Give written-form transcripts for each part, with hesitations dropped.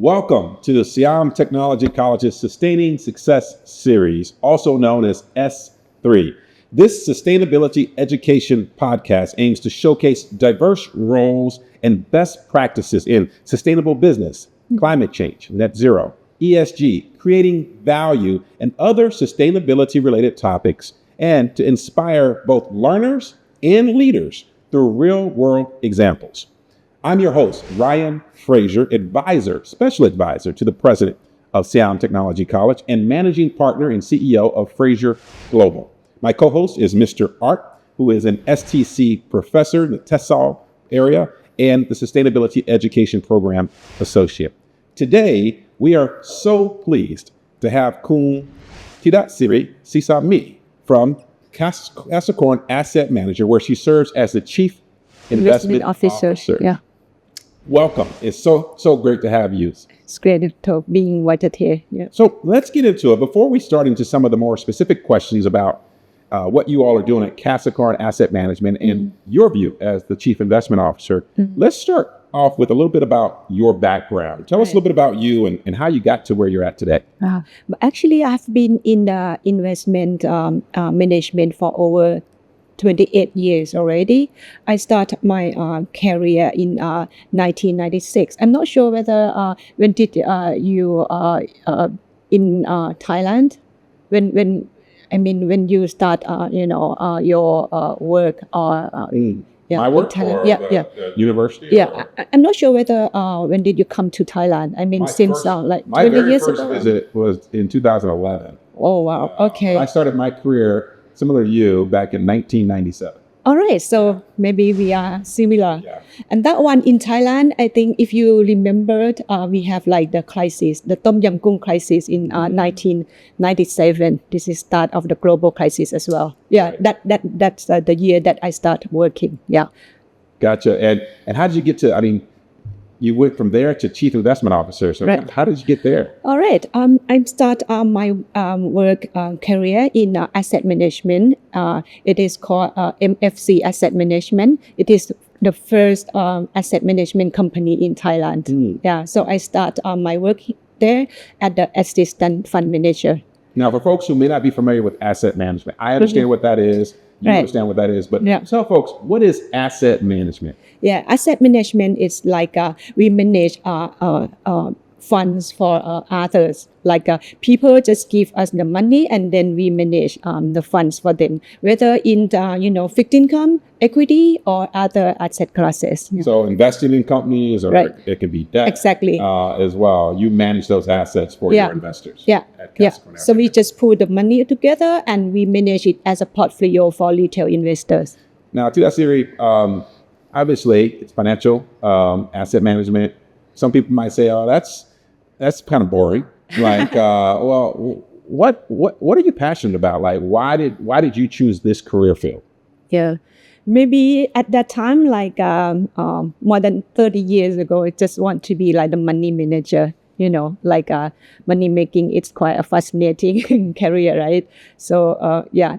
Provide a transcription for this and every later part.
Welcome to the Siam Technology College's Sustaining Success Series, also known as S3. This sustainability education podcast aims to showcase diverse roles and best practices in sustainable business, climate change, net zero, ESG, creating value, and other sustainability-related topics, and to inspire both learners and leaders through real-world examples. I'm your host, Ryan Frazier, special advisor to the president of Siam Technology College and managing partner and CEO of Frazier Global. My co-host is Mr. Art, who is an STC professor in the TESOL area and the Sustainability Education Program Associate. Today, we are so pleased to have 𝗏𝐻𝐬𝐧𝐢 𝐶𝐵 from Kasikorn Asset Manager, where she serves as the Chief Investment Officer. Yeah. Welcome. It's so great to have you. It's great to be invited here. Yeah. So let's get into it. Before we start into some of the more specific questions about what you all are doing at Kasikorn Asset Management and your view as the Chief Investment Officer, let's start off with a little bit about your background. Tell us a little bit about you and how you got to where you're at today. Actually, I've been in the investment management for over 28 years already. I started my career in 1996. I'm not sure whether when did you in Thailand when you start your work or my work or the university? Yeah, I'm not sure whether when did you come to Thailand? I mean, since like 20 years ago. My very first visit was in 2011. Oh wow! Okay. I started my career similar to you back in 1997. All right, so maybe we are similar. Yeah. And that one in Thailand, I think if you remembered, we have like the crisis, the 𝗏𝗏 crisis in 1997. This is start of the global crisis as well. Yeah, that's the year that I started working. Yeah. Gotcha. And how did you get to? I mean, you went from there to Chief Investment Officer. So right. How did you get there? All right. I start my work career in asset management. It is called MFC Asset Management. It is the first asset management company in Thailand. Yeah. So I start my work there at the assistant fund manager. Now, for folks who may not be familiar with asset management, I understand what that is. You understand what that is, but tell folks, what is asset management? Yeah, asset management is like we manage funds for others. Like people just give us the money and then we manage the funds for them, whether in the, fixed income, equity, or other asset classes. Yeah. So investing in companies, or it can be debt as well. You manage those assets for your investors. Yeah. So we just put the money together and we manage it as a portfolio for retail investors. Now, to that series, obviously, it's financial asset management. Some people might say, "Oh, that's kind of boring." Like, well, what are you passionate about? Like, why did you choose this career field? Yeah, maybe at that time, like more than 30 years ago, I just want to be like the money manager. Like money making, it's quite a fascinating career, right? So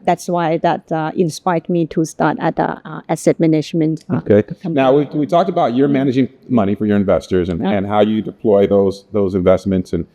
that's why that inspired me to start at asset management. Okay. Now we talked about you're managing money for your investors and how you deploy those investments, and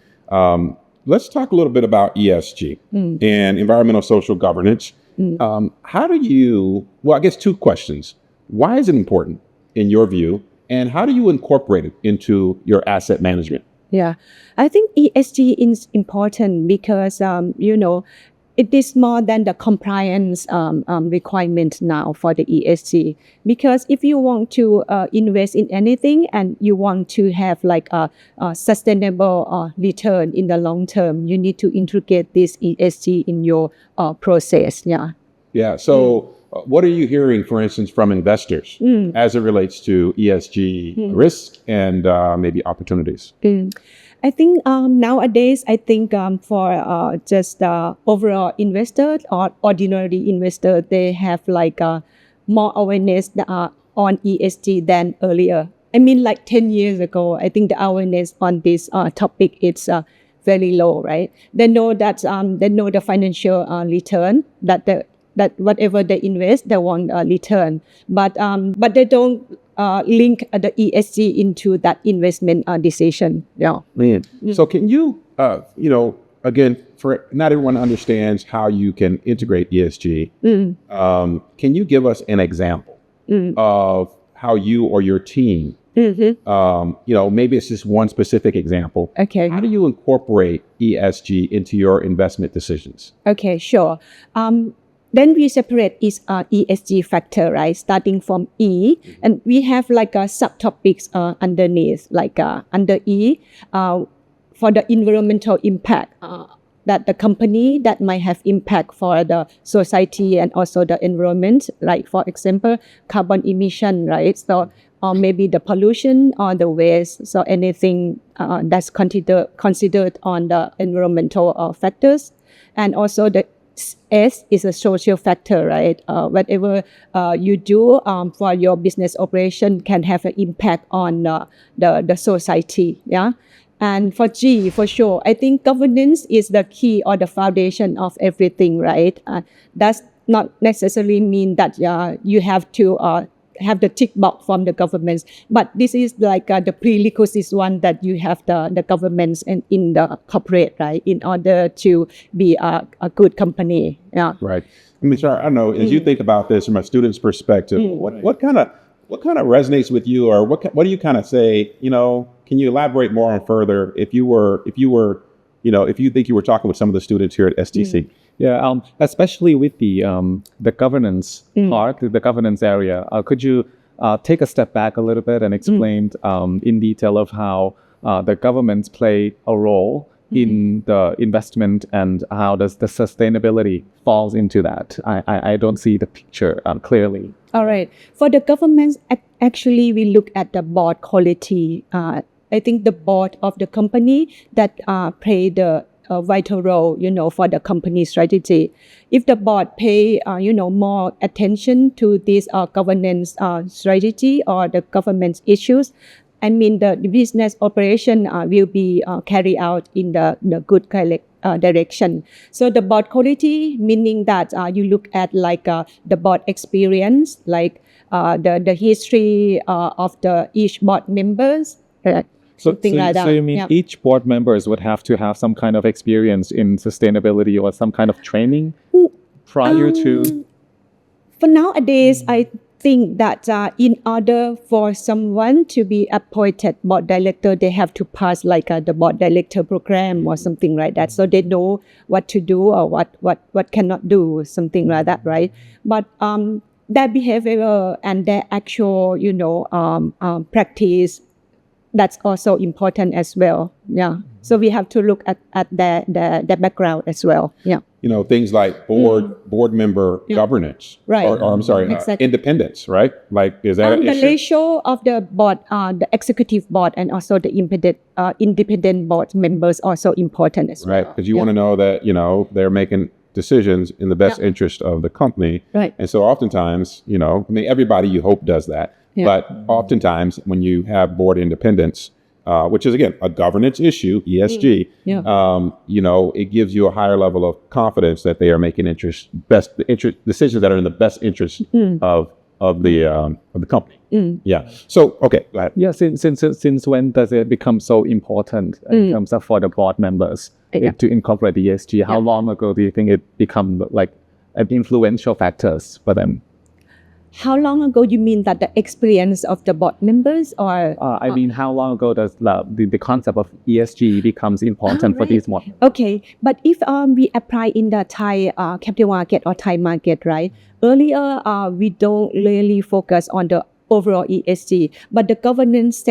let's talk a little bit about ESG and environmental social governance. How do you? Well, I guess two questions. Why is it important in your view, and how do you incorporate it into your asset management? Yeah, I think ESG is important because, it is more than the compliance requirement now for the ESG. Because if you want to invest in anything and you want to have like a sustainable return in the long term, you need to integrate this ESG in your process. Yeah. Yeah. So what are you hearing, for instance, from investors as it relates to ESG risk and maybe opportunities? I think nowadays, for just overall investors or ordinary investors, they have like more awareness on ESG than earlier. I mean, like 10 years ago, I think the awareness on this topic is very low, right? They know that they know the financial return that whatever they invest, they want a return, but they don't link the ESG into that investment decision. Yeah. Man. So can you, again, for not everyone understands how you can integrate ESG. Can you give us an example of how you or your team, maybe it's just one specific example. Okay. How do you incorporate ESG into your investment decisions? Okay, sure. Then we separate each ESG factor, right? Starting from E, and we have like a subtopics underneath, like under E, for the environmental impact that the company that might have impact for the society and also the environment, like for example, carbon emission, right? So, or maybe the pollution or the waste, so anything that's considered on the environmental factors. And also the S is a social factor, right? Whatever you do for your business operation can have an impact on the society, yeah? And for G, for sure, I think governance is the key or the foundation of everything, right? Does not necessarily mean that you have to have the tick box from the governments, but this is like the prerequisite one that you have the governments and in the corporate, right, in order to be a good company. Yeah. Right. I mean, I don't know, as you think about this from a student's perspective, what kind of resonates with you, or what do you kind of say, can you elaborate more on further if you think you were talking with some of the students here at STC? Yeah, especially with the governance part, the governance area, could you take a step back a little bit and explain in detail of how the governments play a role in the investment and how does the sustainability falls into that? I don't see the picture clearly. All right. For the governments, actually, we look at the board quality. I think the board of the company that play the vital role, for the company strategy. If the board pay, more attention to this governance strategy or the government issues, I mean, the business operation will be carried out in the good direction. So the board quality, meaning that you look at like the board experience, like the history of each board members, something like that. So you mean each board members would have to have some kind of experience in sustainability or some kind of training prior to? For nowadays, I think that in order for someone to be appointed board director, they have to pass like the board director program or something like that. So they know what to do or what cannot do, something like that, right? But their behavior and their actual, practice, that's also important as well. Yeah. So we have to look at their background as well. Yeah. Things like board member governance, right? Or I'm sorry, exactly. Independence, right? Like, is that the ratio of the board, the executive board, and also the independent board members also important as well. Right, because you want to know that they're making decisions in the best interest of the company. Right. And so oftentimes, everybody you hope does that. Yeah. But oftentimes when you have board independence, which is, again, a governance issue, ESG, it gives you a higher level of confidence that they are making decisions that are in the best interest of the company. Yeah. So, okay, go ahead. Yeah, since when does it become so important in terms of for the board members to incorporate the ESG? How long ago do you think it become like an influential factors for them? How long ago you mean that the experience of the board members, or? I mean, how long ago does the concept of ESG becomes important for these board? Okay, but if we apply in the Thai capital market or Thai market, right? Earlier, we don't really focus on the overall ESG, but the governance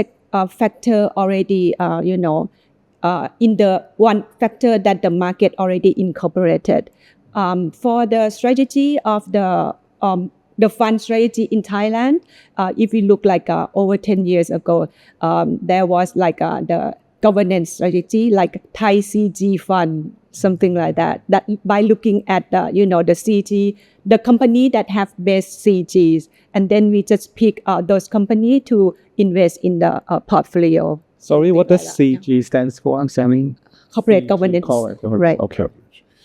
factor already, in the one factor that the market already incorporated. For the strategy of the fund strategy in Thailand, if we look like over 10 years ago, there was like the governance strategy, like Thai CG fund, something like that. That by looking at the CG, the company that have best CGs, and then we just pick those company to invest in the portfolio. Sorry, what does CG stands for? I'm saying corporate governance. Right. Okay.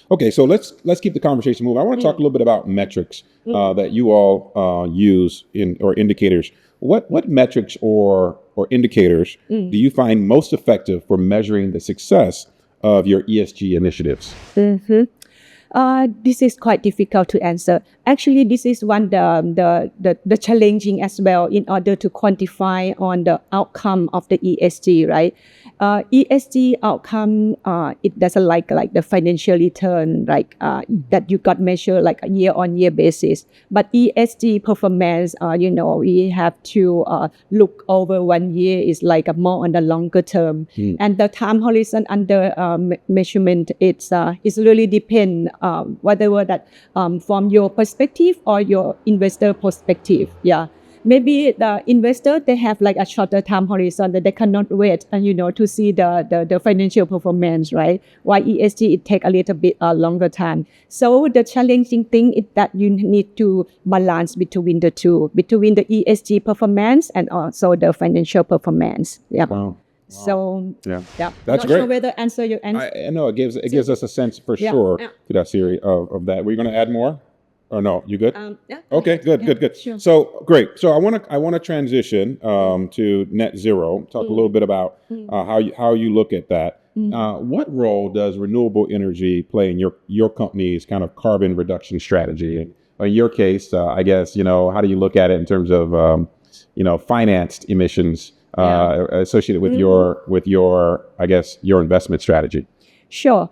Okay, so let's keep the conversation moving. I want to talk a little bit about metrics that you all use or indicators What metrics or indicators do you find most effective for measuring the success of your ESG initiatives? This is quite difficult to answer. Actually, this is one the challenging as well in order to quantify on the outcome of the ESG, right? ESG outcome, it doesn't like the financial return, that you got measured like a year-on-year basis. But ESG performance, we have to look over 1 year is like a more on the longer term. And the time horizon under measurement, it's really depend whatever that from your perspective or your investor perspective. Yeah. Maybe the investor, they have like a shorter time horizon that they cannot wait, to see the financial performance, right? While ESG, it take a little bit longer time. So the challenging thing is that you need to balance between the two, between the ESG performance and also the financial performance. Yeah. Wow. So Yeah. Not That's great. sure whether answer your answer. I know it gives us a sense for sure to that series of that. Were you going to add more? Or no, you good? Okay, good. Sure. So great. So I want to transition to net zero. Talk a little bit about how you look at that. What role does renewable energy play in your company's kind of carbon reduction strategy? In your case, I guess how do you look at it in terms of financed emissions associated with your I guess your investment strategy? Sure.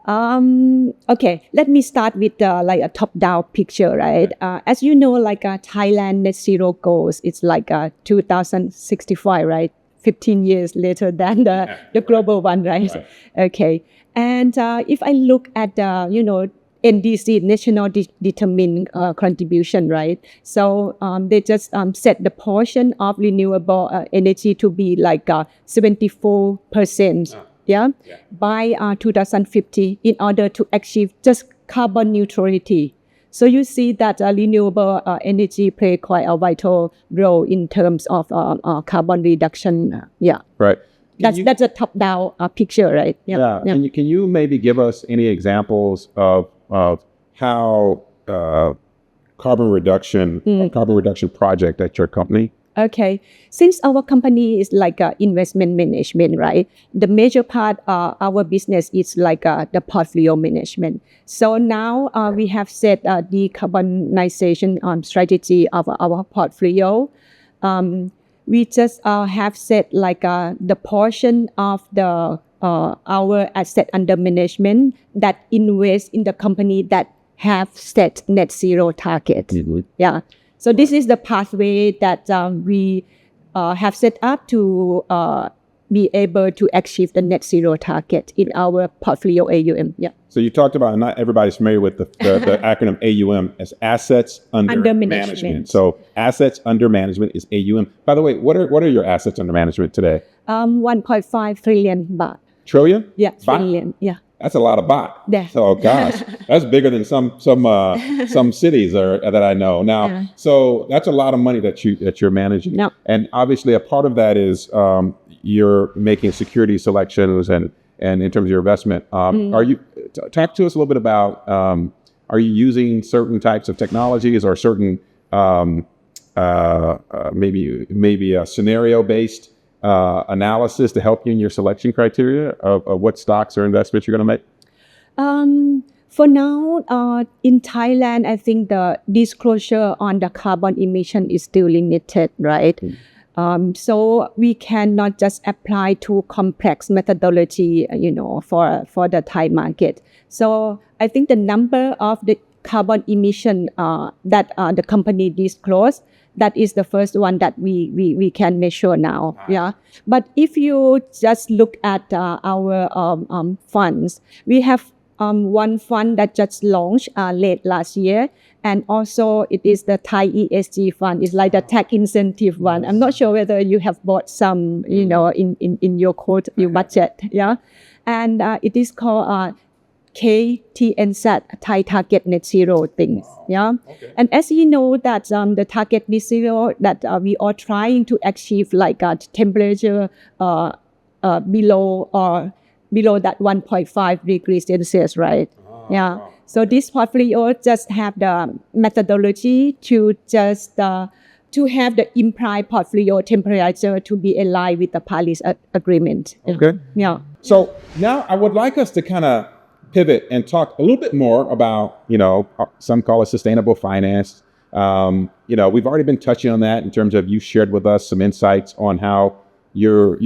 Okay, let me start with like a top-down picture, right? As you know, like Thailand net zero goals, it's like 2065, right? 15 years later than the global one, right? Okay, and if I look at NDC, National Determined Contribution, right? So they just set the portion of renewable energy to be like 74%. By 2050 in order to achieve just carbon neutrality. So you see that renewable energy play quite a vital role in terms of carbon reduction. Right. That's a top-down picture, right? Yeah. Can you maybe give us any examples of how carbon reduction project at your company? Okay, since our company is like investment management, right? The major part of our business is like the portfolio management. So now we have set a decarbonization strategy of our portfolio. We just have set like the portion of the our asset under management that invest in the company that have set net zero target. Yeah. So this is the pathway that we have set up to be able to achieve the net zero target in our portfolio AUM. Yeah. So you talked about, and not everybody's familiar with the acronym AUM as assets under management. So assets under management is AUM. By the way, what are your assets under management today? 1.5 trillion baht. Trillion? Yeah, baht? trillion. Yeah. That's a lot of baht. Yeah. So gosh, that's bigger than some cities that I know. Now, so that's a lot of money that you're managing. No. And obviously a part of that is you're making security selections and in terms of your investment. Are you talk to us a little bit about are you using certain types of technologies or certain maybe a scenario based analysis to help you in your selection criteria of what stocks or investments you're going to make? For now, in Thailand, I think the disclosure on the carbon emission is still limited, right? So we cannot just apply too complex methodology, for the Thai market. So I think the number of the carbon emission that the company disclosed, that is the first one that we can measure now. Yeah. But if you just look at our funds, we have one fund that just launched late last year. And also it is the Thai ESG fund. It's like the tax incentive one. I'm not sure whether you have bought some, in your quote, your budget. Yeah. And it is called KTNZ, Thai Target Net Zero things. Yeah. Okay. And as you know that the target net zero that we are trying to achieve like a temperature below that 1.5 degrees Celsius, right? Yeah. So this portfolio just have the methodology to just to have the implied portfolio temperature to be aligned with the Paris Agreement. Okay. Yeah. So now I would like us to kind of pivot and talk a little bit more about, some call it sustainable finance. We've already been touching on that in terms of you shared with us some insights on how you're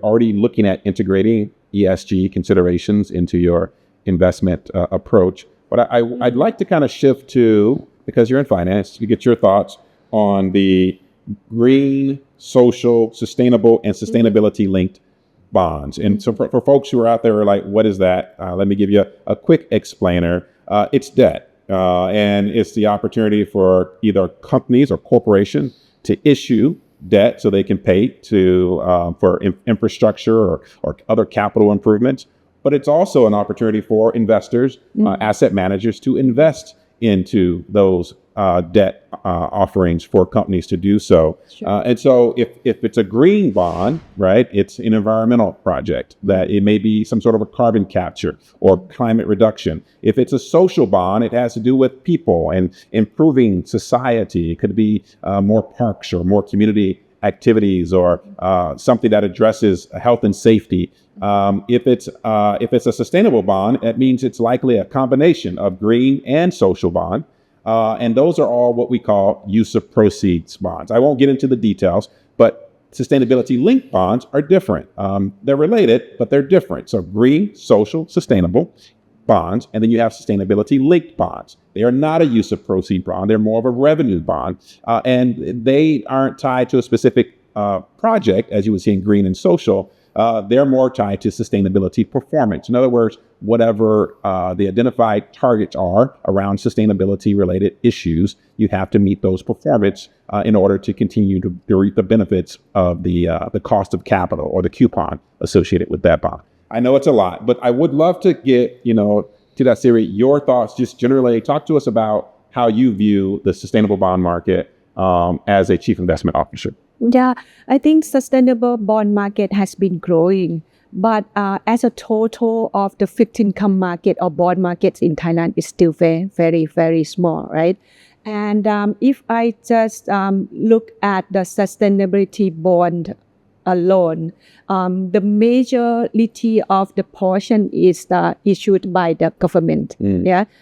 already looking at integrating ESG considerations into your investment approach. But I'd like to kind of shift to, because you're in finance, to get your thoughts on the green, social, sustainable, and sustainability linked bonds. And so for folks who are out there who are like, what is that? Let me give you a quick explainer. It's debt. And it's the opportunity for either companies or corporation to issue debt so they can pay for infrastructure or other capital improvements. But it's also an opportunity for investors, asset managers to invest into those debt offerings for companies to do so. Sure. And so if it's a green bond, right, it's an environmental project that it may be some sort of a carbon capture or climate reduction. If it's a social bond, it has to do with people and improving society. It could be more parks or more community activities or something that addresses health and safety. If it's a sustainable bond, it means it's likely a combination of green and social bond. And those are all what we call use of proceeds bonds. I won't get into the details, but sustainability linked bonds are different. They're related, but they're different. So green, social, sustainable bonds, and then you have sustainability linked bonds. They are not a use of proceed bond. They're more of a revenue bond. And they aren't tied to a specific project, as you would see in green and social. They're more tied to sustainability performance. In other words, whatever the identified targets are around sustainability related issues, you have to meet those performance in order to continue to reap the benefits of the cost of capital or the coupon associated with that bond. I know it's a lot, but I would love to get, to that series, your thoughts, just generally talk to us about how you view the sustainable bond market as a chief investment officer. Yeah, I think sustainable bond market has been growing, but as a total of the fixed income market or bond markets in Thailand is still very, very, very small, right? And if I just look at the sustainability bond alone, the majority of the portion is issued by the government,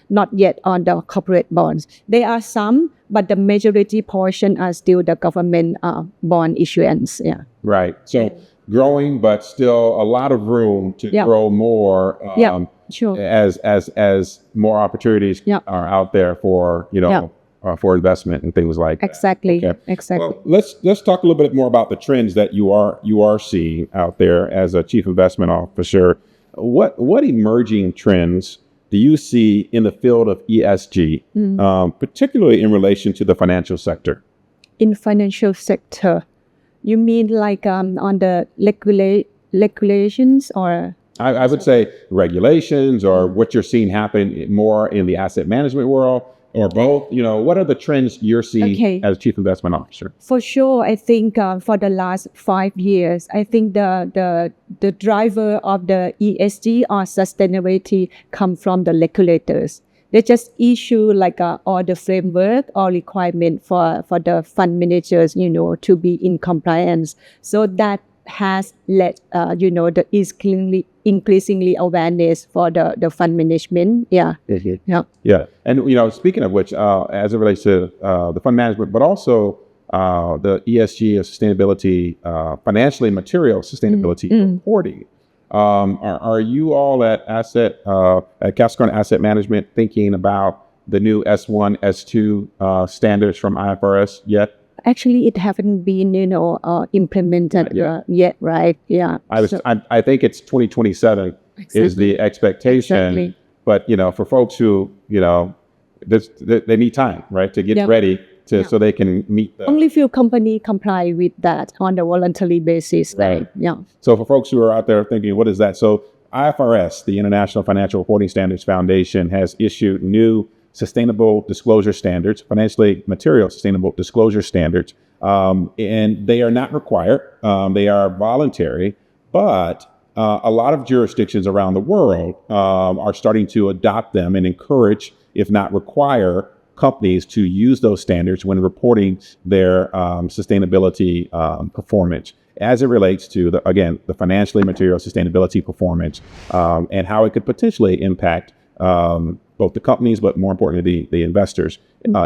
not yet on the corporate bonds. There are some, but the majority portion are still the government bond issuance. Right. So growing, but still a lot of room to grow more sure. as more opportunities are out there for for investment and things like that. Exactly. Okay. Exactly. Well, let's talk a little bit more about the trends that you are seeing out there as a chief investment officer. What emerging trends do you see in the field of ESG, particularly in relation to the financial sector? In financial sector, you mean like on the regulations or? I would say regulations or what you're seeing happen more in the asset management world. Or both, what are the trends you're seeing as chief investment officer? For sure, I think for the last 5 years, I think the driver of the ESG or sustainability come from the regulators. They just issue like all the framework or requirement for the fund managers, to be in compliance. So that has led, the increasingly awareness for the fund management. Yeah. And, speaking of which, as it relates to the fund management, but also the ESG or sustainability, financially material sustainability reporting, are you all at Kasikorn Asset Management thinking about the new S1, S2 standards from IFRS yet? Actually, it haven't been, implemented yet, right? Yeah. I think it's 2027 is the expectation. Exactly. But, for folks who, they need time, right, to get ready so they can meet the... Only few companies comply with that on a voluntary basis, right? Yeah. So for folks who are out there thinking, what is that? So IFRS, the International Financial Reporting Standards Foundation, has issued new sustainable disclosure standards, financially material sustainable disclosure standards, and they are not required. They are voluntary, but a lot of jurisdictions around the world are starting to adopt them and encourage, if not require, companies to use those standards when reporting their sustainability performance as it relates to the financially material sustainability performance and how it could potentially impact both the companies, but more importantly, the investors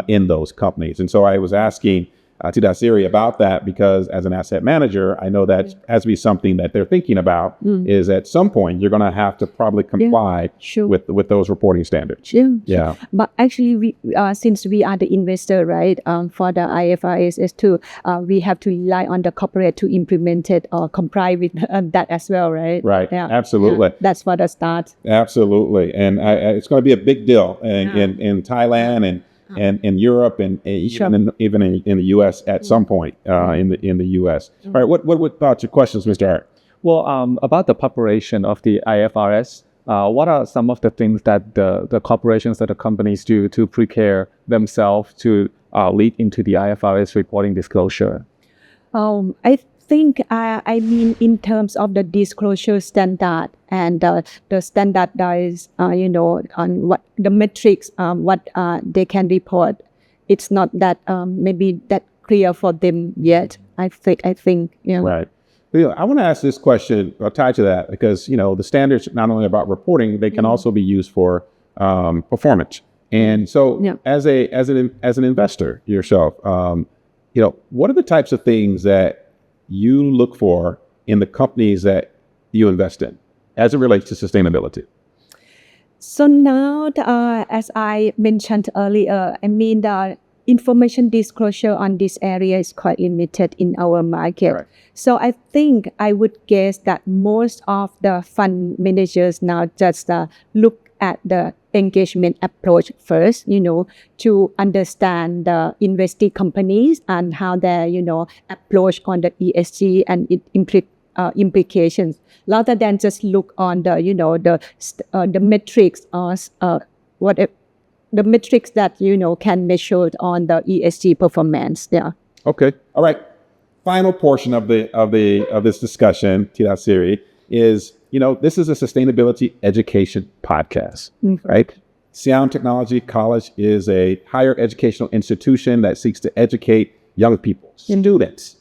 in those companies. And so I was asking 𝗧𝐶 about that because as an asset manager, I know that has to be something that they're thinking about is at some point you're going to have to probably comply with those reporting standards. Yeah. But actually, we since we are the investor, right, for the IFRS 2, we have to rely on the corporate to implement it or comply with that as well, right? Right. Yeah. Absolutely. Yeah. That's for the start. Absolutely. And it's going to be a big deal in Thailand and in Europe and even in the U.S. at some point in the U.S. All right, what about your questions, Mr. Art? Well, about the preparation of the IFRS, what are some of the things that the corporations, that the companies do to prepare themselves to lead into the IFRS reporting disclosure? I think I mean in terms of the disclosure standard and the standardized on what the metrics what they can report. It's not that maybe that clear for them yet. I think Right. I want to ask this question tied to that because the standards not only about reporting, they can also be used for performance. And so as an investor yourself, what are the types of things that you look for in the companies that you invest in as it relates to sustainability? So now, as I mentioned earlier, I mean the information disclosure on this area is quite limited in our market. Right. So I think I would guess that most of the fund managers now just look at the engagement approach first, to understand the investing companies and how their, approach on the ESG and its implications, rather than just look on the, the metrics or the metrics that, can measure on the ESG performance. Yeah. Okay. All right. Final portion of this discussion, 𝗧𝐶, is this is a sustainability education podcast, right? Siam Technology College is a higher educational institution that seeks to educate young people, students,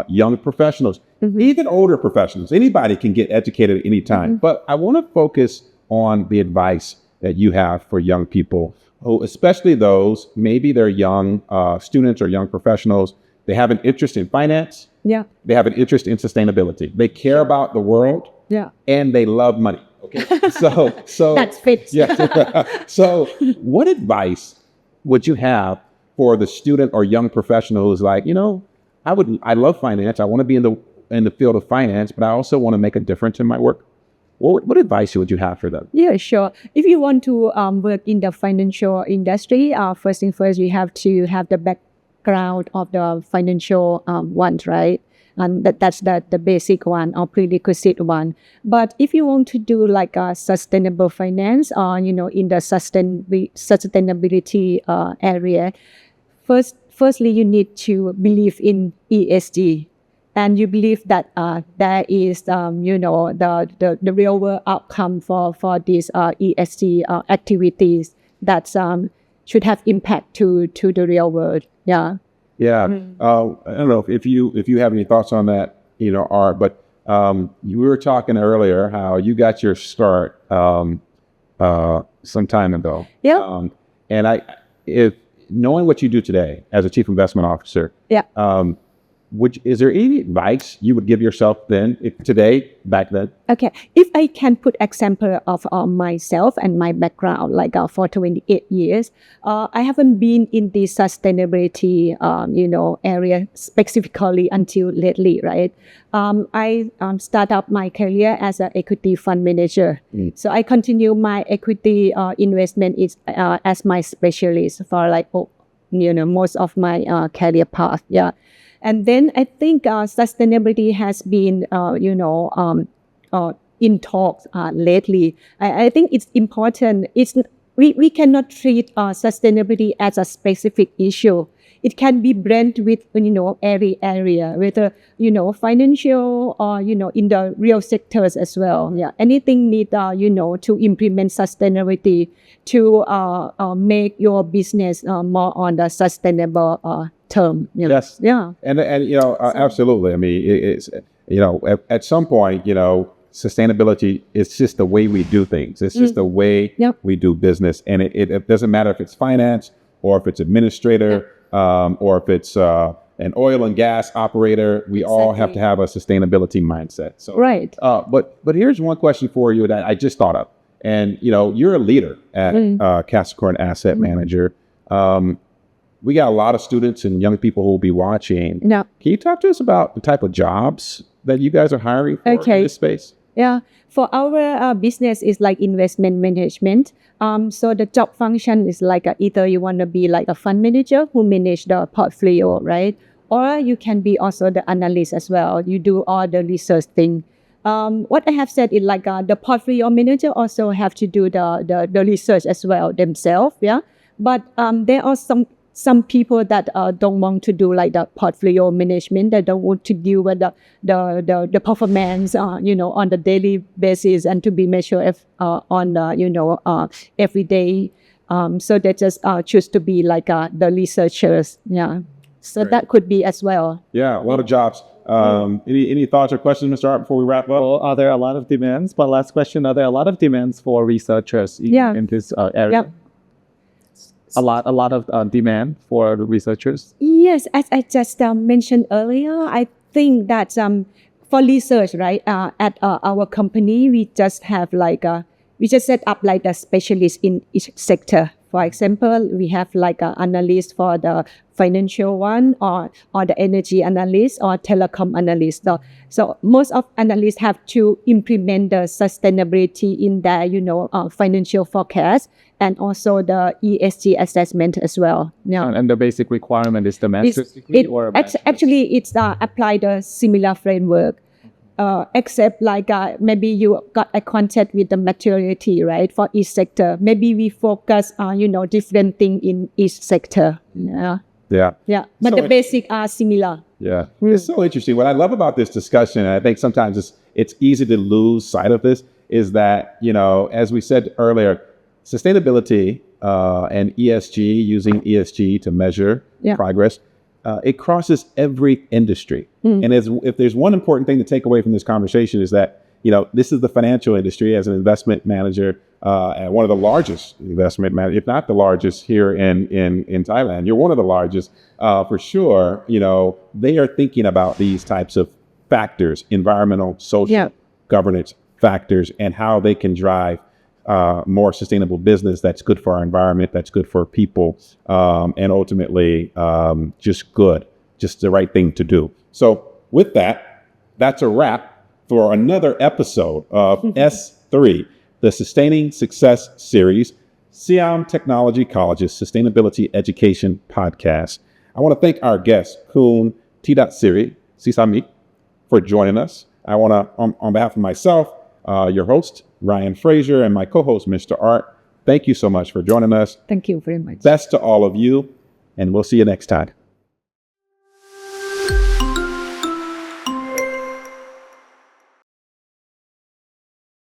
young professionals, even older professionals. Anybody can get educated at any time. But I want to focus on the advice that you have for young people, who, especially those, maybe they're young students or young professionals. They have an interest in finance. Yeah. They have an interest in sustainability. They care about the world. Yeah. And they love money. Okay. So that fits. Yeah. So what advice would you have for the student or young professional who's like, I love finance. I want to be in the field of finance, but I also want to make a difference in my work. What advice would you have for them? Yeah, sure. If you want to work in the financial industry, first thing first, you have to have the background of the financial ones, right? And that's the basic one or prerequisite one. But if you want to do like a sustainable finance or, in the sustainability area, firstly, you need to believe in ESG. And you believe that there is, the real world outcome for these ESG activities that should have impact to the real world. Yeah. Yeah. I don't know if you have any thoughts on that, Art, but you were talking earlier how you got your start some time ago. Yeah. And if knowing what you do today as a chief investment officer, is there any advice you would give yourself back then? Okay. If I can put example of myself and my background, like for 28 years, I haven't been in the sustainability, area specifically until lately, right? I start up my career as an equity fund manager. So I continue my equity investment as my specialist for most of my career path. Yeah. And then I think sustainability has been, in talks lately. I think it's important. We cannot treat sustainability as a specific issue. it can be blended with every area, whether financial or in the real sectors as well. Yeah, anything need to implement sustainability to make your business more on the sustainable term. Yes. Yeah. And absolutely. I mean, it's at some point, sustainability is just the way we do things. It's just the way we do business, and it doesn't matter if it's finance or if it's administrator or if it's an oil and gas operator. We all have to have a sustainability mindset. So right. But here's one question for you that I just thought of, and you're a leader at Kasikorn Asset Manager. We got a lot of students and young people who will be watching. Yeah. Can you talk to us about the type of jobs that you guys are hiring for in this space? Yeah, for our business is like investment management. So the job function is like either you want to be like a fund manager who manage the portfolio, right? Or you can be also the analyst as well. You do all the research thing. What I have said is like the portfolio manager also have to do the research as well themselves. Yeah, but there are some people that don't want to do like the portfolio management. They don't want to deal with the performance, on the daily basis and to be measured on every day. So they just choose to be like the researchers. Yeah. So that could be as well. Yeah, a lot of jobs. Any thoughts or questions, Mr. Art, before we wrap up? Well, are there a lot of demands? But last question, are there a lot of demands for researchers in this area? Yeah. A lot of demand for the researchers? Yes, as I just mentioned earlier, I think that for research, right, at our company, we just have we just set up like the specialists in each sector. For example, we have like an analyst for the financial one, or the energy analyst, or telecom analyst. So most of analysts have to implement the sustainability in their financial forecast, and also the ESG assessment as well. Yeah. And the basic requirement is the master's degree or a bachelor's? Actually, it's apply the similar framework. Except like maybe you got a contact with the maturity, right, for each sector. Maybe we focus on different thing in each sector. Yeah. But the basic are similar. Yeah. It's so interesting. What I love about this discussion, and I think sometimes it's easy to lose sight of this, is that as we said earlier, sustainability and ESG, using ESG to measure progress, it crosses every industry. And if there's one important thing to take away from this conversation is that, this is the financial industry. As an investment manager, and one of the largest investment managers, if not the largest here in Thailand, you're one of the largest for sure. They are thinking about these types of factors, environmental, social, governance factors, and how they can drive more sustainable business that's good for our environment, that's good for people, and ultimately just the right thing to do. So with that, that's a wrap for another episode of S3, the Sustaining Success Series, Siam Technology College's Sustainability Education Podcast. I want to thank our guest, 𝗏𝐿 for joining us. I want to, on behalf of myself, your host, Ryan Frazier, and my co-host, Mr. Art, thank you so much for joining us. Thank you very much. Best to all of you, and we'll see you next time.